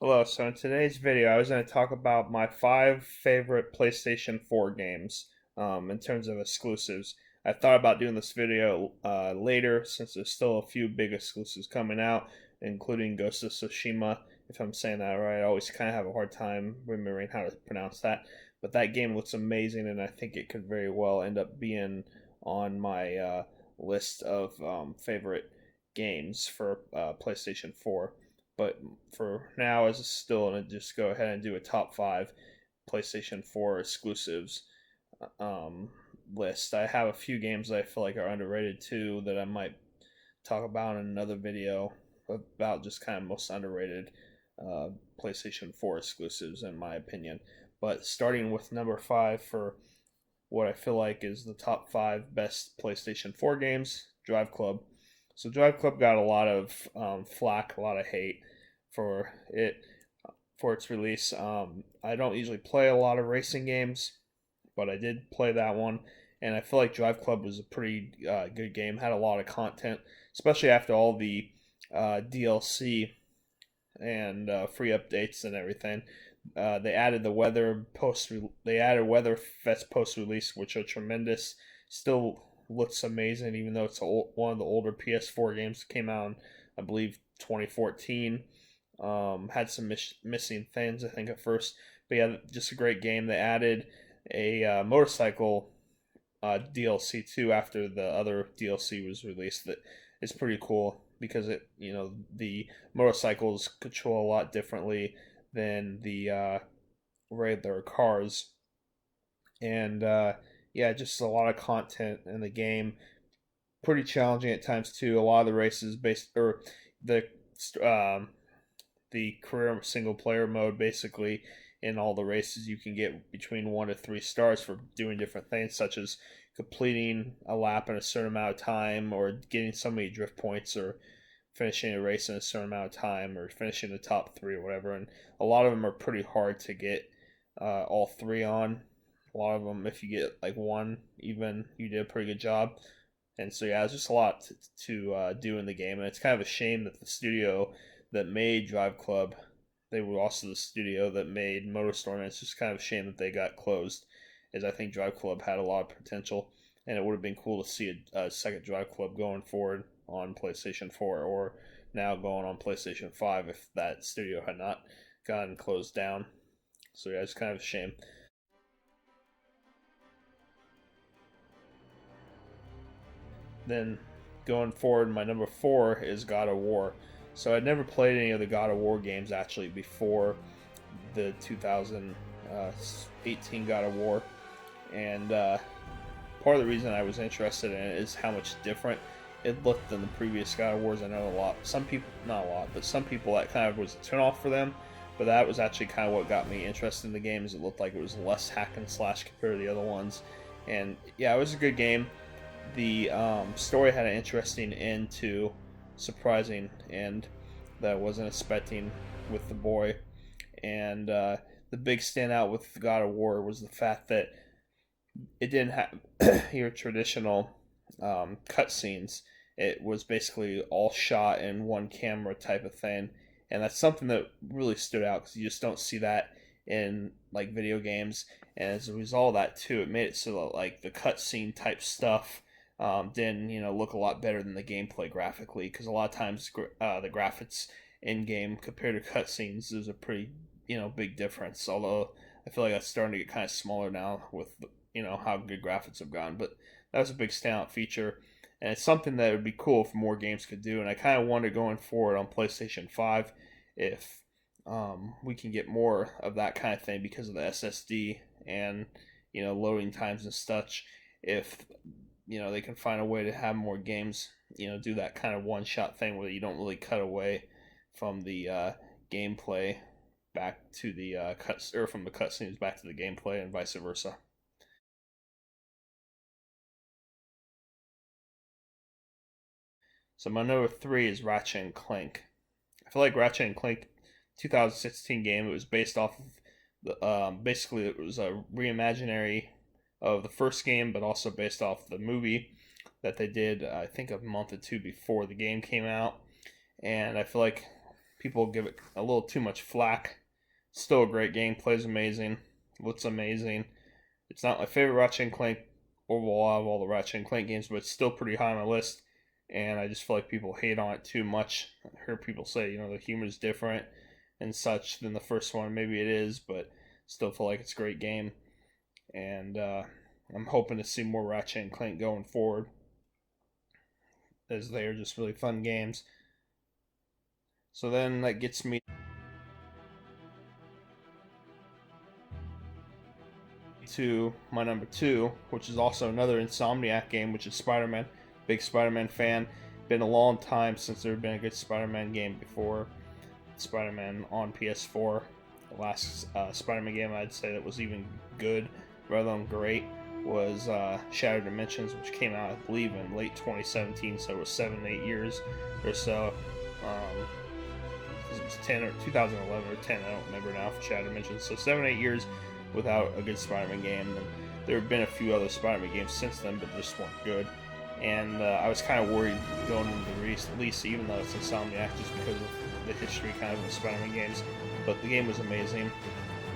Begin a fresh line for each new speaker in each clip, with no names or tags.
Hello, so in today's video, I was going to talk about my 5 favorite PlayStation 4 games in terms of exclusives. I thought about doing this video later since there's still a few big exclusives coming out, including Ghost of Tsushima. If I'm saying that right, I always kind of have a hard time remembering how to pronounce that. But that game looks amazing, and I think it could very well end up being on my list of favorite games for PlayStation 4. But for now, as still going to just go ahead and do a top 5 PlayStation 4 exclusives um, list. I have a few games that I feel like are underrated too that I might talk about in another video about just kind of most underrated uh, PlayStation 4 exclusives in my opinion. But starting with number 5 for what I feel like is the top 5 best PlayStation 4 games, Drive Club. So Drive Club got a lot of flack, a lot of hate for it for its release. I don't usually play a lot of racing games, but I did play that one, and I feel like Drive Club was a pretty good game. Had a lot of content, especially after all the DLC and free updates and everything. They added the weather post. They added Weather Fest post release, which are tremendous. Still looks amazing, even though it's one of the older PS4 games that came out in, I believe, 2014. Had some missing things, I think, at first, but yeah, just a great game. They added a motorcycle DLC too after the other DLC was released. That is pretty cool because the motorcycles control a lot differently than the regular cars, and yeah, just a lot of content in the game. Pretty challenging at times too. A lot of the races based or the um, the career single player mode basically in all the races you can get between 1 to 3 stars for doing different things such as completing a lap in a certain amount of time or getting so many drift points or finishing a race in a certain amount of time or finishing the top 3 or whatever, and a lot of them are pretty hard to get all 3 on. A lot of them, if you get like one even, you did a pretty good job. And so yeah, it's just a lot to do in the game, and it's kind of a shame that the studio that made Drive Club, they were also the studio that made MotorStorm, and it's just kind of a shame that they got closed, as I think Drive Club had a lot of potential, and it would have been cool to see a second Drive Club going forward on PlayStation 4 or now going on PlayStation 5 if that studio had not gotten closed down. So yeah, it's kind of a shame. Then going forward, my number 4 is God of War. So I'd never played any of the God of War games actually before the 2018 God of War, and part of the reason I was interested in it is how much different it looked than the previous God of Wars. I know a lot, some people, not a lot, but some people that kind of was a turnoff for them. But that was actually kind of what got me interested in the game. Is it looked like it was less hack and slash compared to the other ones, and yeah, it was a good game. The story had an interesting end to, surprising end that I wasn't expecting with the boy, and the big standout with God of War was the fact that it didn't have your traditional cutscenes. It was basically all shot in one camera type of thing, and that's something that really stood out because you just don't see that in like video games. And as a result of that too, it made it so that like the cutscene type stuff didn't look a lot better than the gameplay graphically because a lot of times the graphics in game compared to cutscenes there's a pretty big difference. Although I feel like that's starting to get kind of smaller now with how good graphics have gone. But that was a big standout feature, and it's something that would be cool if more games could do. And I kind of wonder going forward on PlayStation 5 if we can get more of that kind of thing because of the SSD and loading times and such. If they can find a way to have more games, do that kind of one shot thing where you don't really cut away from the gameplay back to the cuts, or from the cutscenes back to the gameplay and vice versa. So my number 3 is Ratchet and Clank. I feel like Ratchet and Clank 2016 game. It was based off of basically it was a reimaginary of the first game, but also based off the movie that they did. I think a month or two before the game came out, and I feel like people give it a little too much flack. Still a great game, plays amazing, looks amazing. It's not my favorite Ratchet and Clank overall of all the Ratchet and Clank games, but it's still pretty high on my list. And I just feel like people hate on it too much. I heard people say, the humor is different and such than the first one. Maybe it is, but still feel like it's a great game. And I'm hoping to see more Ratchet and Clank going forward, as they are just really fun games. So then that gets me to my number 2, which is also another Insomniac game, which is Spider-Man. Big Spider-Man fan. Been a long time since there had been a good Spider-Man game before. Spider-Man on ps4. The last Spider-Man game I'd say that was even good rather than great was Shattered Dimensions, which came out, I believe, in late 2017, so it was 7-8 years or so. It was 10 or 2011 or 10, I don't remember now, for Shattered Dimensions. So 7-8 years without a good Spider-Man game. And there have been a few other Spider-Man games since then, but they just weren't good. And I was kind of worried going into the release, even though it's Insomniac, just because of the history kind of the Spider-Man games. But the game was amazing.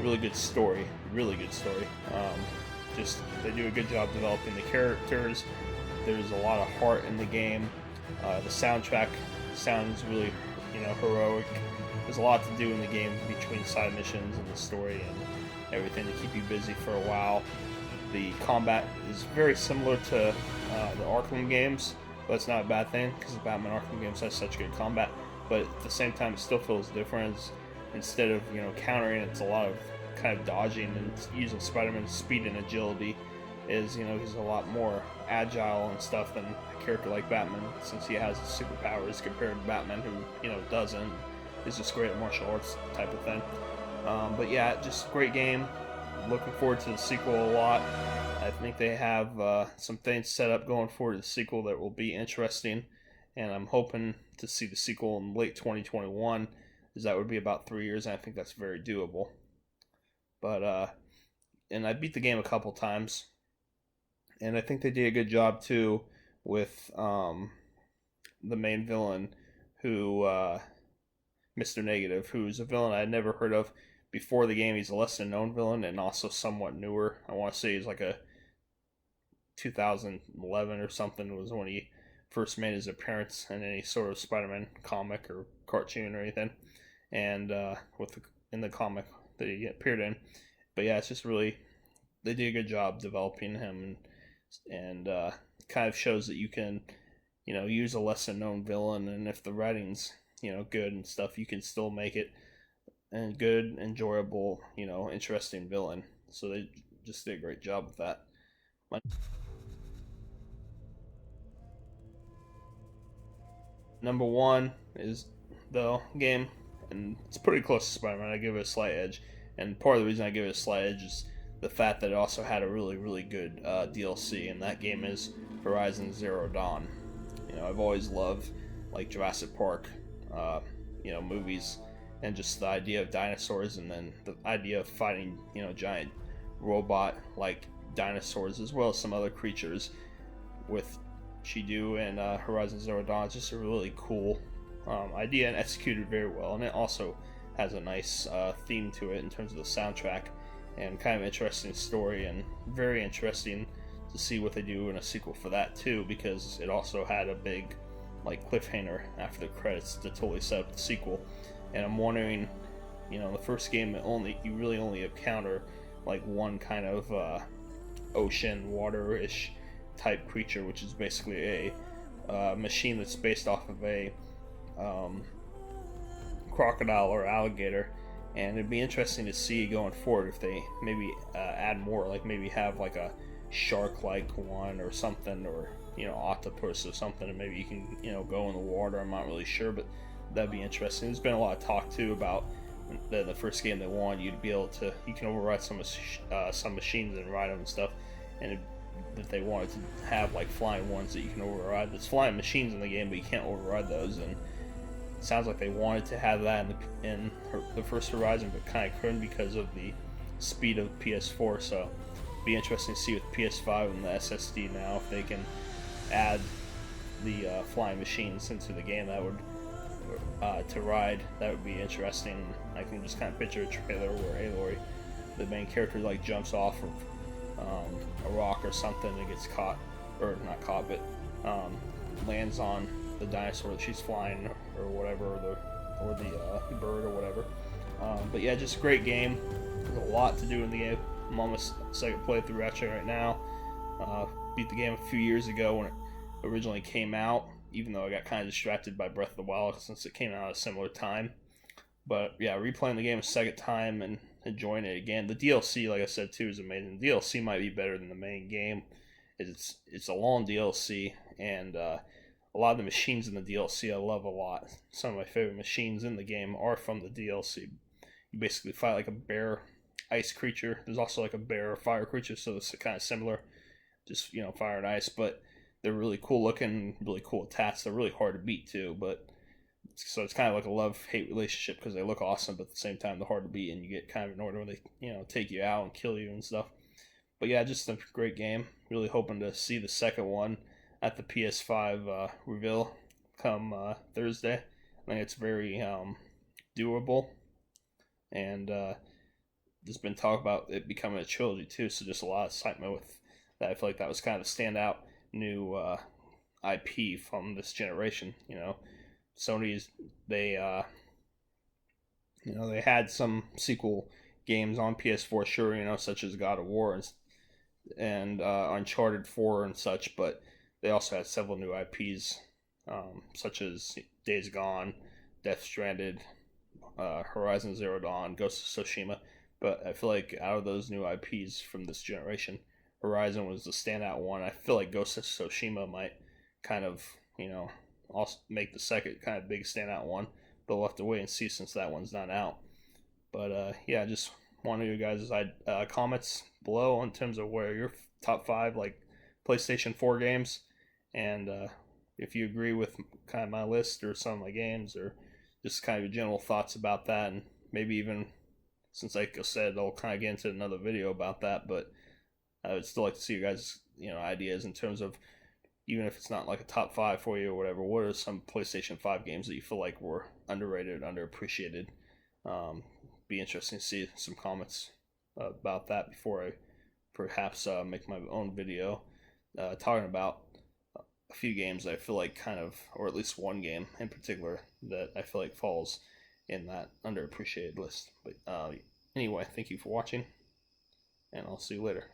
Really good story. Really good story. Just they do a good job developing the characters. There's a lot of heart in the game. The soundtrack sounds really, heroic. There's a lot to do in the game between side missions and the story and everything to keep you busy for a while. The combat is very similar to the Arkham games, but it's not a bad thing because the Batman Arkham games has such good combat. But at the same time, it still feels different. Instead of countering, it's a lot of kind of dodging and using Spider-Man's speed and agility. He's a lot more agile and stuff than a character like Batman, since he has superpowers compared to Batman, who doesn't. Is just great at martial arts type of thing. But yeah, just a great game. Looking forward to the sequel a lot. I think they have some things set up going forward to the sequel that will be interesting, and I'm hoping to see the sequel in late 2021, as that would be about 3 years, and I think that's very doable. But and I beat the game a couple times, and I think they did a good job too with the main villain, who Mr. Negative, who's a villain I had never heard of before the game. He's a lesser known villain and also somewhat newer. I want to say he's like a 2011 or something was when he first made his appearance in any sort of Spider-Man comic or cartoon or anything, and in the comic that he appeared in. But yeah, it's just really, they did a good job developing him, and kind of shows that you can use a lesser known villain, and if the writing's good and stuff, you can still make it a good, enjoyable, interesting villain. So they just did a great job with that. Number 1 is the game, and it's pretty close to Spider-Man. I give it a slight edge, and part of the reason I give it a slight edge is the fact that it also had a really, really good DLC, and that game is Horizon Zero Dawn. I've always loved like Jurassic Park, movies, and just the idea of dinosaurs, and then the idea of fighting, giant robot like dinosaurs as well as some other creatures with Chidu and Horizon Zero Dawn. It's just a really cool idea and executed very well, and it also has a nice theme to it in terms of the soundtrack, and kind of interesting story, and very interesting to see what they do in a sequel for that too, because it also had a big cliffhanger after the credits to totally set up the sequel. And I'm wondering, in the first game you really only encounter one kind of ocean water-ish type creature, which is basically a machine that's based off of a crocodile or alligator. And it'd be interesting to see going forward if they maybe add more, maybe have a shark-like one or something, or octopus or something, and maybe you can go in the water. I'm not really sure, but that'd be interesting. There's been a lot of talk too about the first game they wanted you to be able to, you can override some machines and ride them and stuff, and that they wanted to have flying ones that you can override. There's flying machines in the game, but you can't override those, and it sounds like they wanted to have that in the first Horizon, but kind of couldn't because of the speed of ps4. So it'd be interesting to see with ps5 and the SSD now if they can add the flying machines into the game. That would to ride. That would be interesting. I can just kind of picture a trailer where Aloy, the main character, like jumps off of a rock or something and gets caught, or not caught, but lands on the dinosaur that she's flying or whatever, or the bird or whatever. But yeah, just a great game. There's a lot to do in the game. I'm almost second playthrough actually right now. Beat the game a few years ago when it originally came out, even though I got kind of distracted by Breath of the Wild since it came out at a similar time. But yeah, replaying the game a second time and enjoying it again. The DLC, like I said too, is amazing. The DLC might be better than the main game. It's a long DLC, and a lot of the machines in the DLC I love a lot. Some of my favorite machines in the game are from the DLC. You basically fight like a bear ice creature. There's also like a bear fire creature, so it's kind of similar, just fire and ice. But they're really cool looking, really cool attacks. They're really hard to beat too, but so it's kind of like a love-hate relationship because they look awesome, but at the same time they're hard to beat, and you get kind of annoyed when they take you out and kill you and stuff. But yeah, just a great game. Really hoping to see the second one at the PS5 reveal come Thursday. I think it's very doable, and there's been talk about it becoming a trilogy too. So just a lot of excitement with that. I feel like that was kind of a standout new IP from this generation. Sony's they they had some sequel games on PS4, sure, such as God of War and Uncharted 4 and such, but they also had several new IPs, such as Days Gone, Death Stranded, Horizon Zero Dawn, Ghost of Tsushima. But I feel like out of those new IPs from this generation, Horizon was the standout one. I feel like Ghost of Tsushima might kind of, also make the second kind of big standout one. But we'll have to wait and see since that one's not out. But yeah, just wanted you guys' comments below in terms of where your top 5 like PlayStation 4 games, and if you agree with kind of my list or some of my games, or just kind of your general thoughts about that, and maybe even, since like I said, I'll kind of get into another video about that. But I would still like to see you guys ideas in terms of, even if it's not like a top 5 for you or whatever, what are some PlayStation 5 games that you feel like were underrated, underappreciated? Be interesting to see some comments about that before I perhaps make my own video talking about a few games I feel like kind of, or at least one game in particular that I feel like falls in that underappreciated list. But anyway, thank you for watching, and I'll see you later.